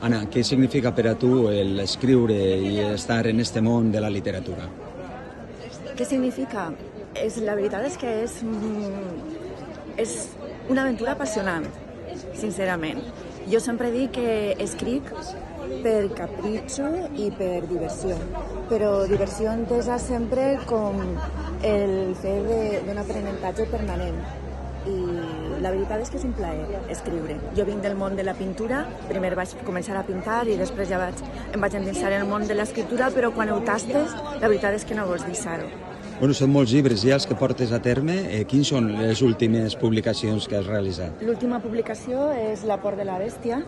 Anna, què significa per a tu l'escriure i estar en este món de la literatura? Què significa? La veritat és que és una aventura apassionant, sincerament. Jo sempre dic que escric per capritxo i per diversió, però diversió entesa sempre com el fet d'un aprenentatge permanent. I la veritat és que és un plaer escriure. Jo vinc del món de la pintura, primer vaig començar a pintar i després ja em vaig endinsar en el món de l'escriptura, però quan ho tastes, la veritat és que no vols deixar-ho. Bueno, són molts llibres ja els que portes a terme. Quines són les últimes publicacions que has realitzat? L'última publicació és La por de la bèstia,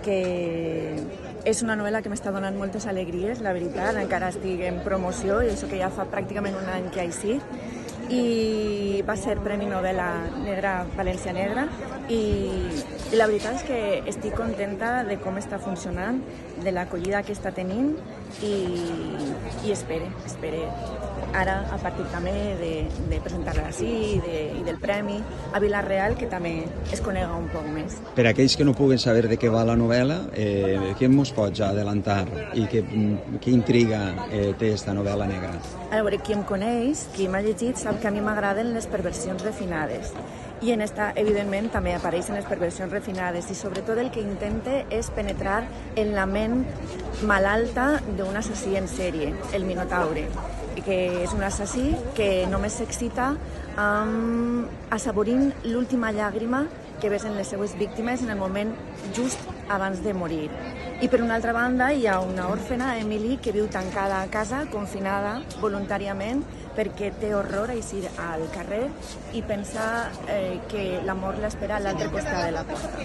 que és una novel·la que m'està donant moltes alegries, la veritat. Encara estic en promoció, i això que ja fa pràcticament un any que així. I va ser Premi Novel·la Negra València Negra i la veritat és que estic contenta de com està funcionant, de l'acollida que està tenint i espere ara a partir també de presentar-la així i del premi a Vila-real, que també es conega un poc més. Per a aquells que no puguen saber de què va la novel·la, què ens pots adelantar i què intriga té esta novel·la negra? A veure, qui em coneix, qui m'ha llegit, sap que a mi m'agraden les perversions refinades. I en esta, evidentment, també apareixen les perversions refinades i sobretot el que intente és penetrar en la ment malalta d'un assassí en sèrie, el Minotaure, que és un assassí que només s'excita assaborint l'última llàgrima que besen les seues víctimes en el moment just abans de morir. I per una altra banda hi ha una òrfena, Emily, que viu tancada a casa, confinada voluntàriament, perquè té horror a eixir al carrer i pensa que la mort l'espera a l'altre costat de la porta.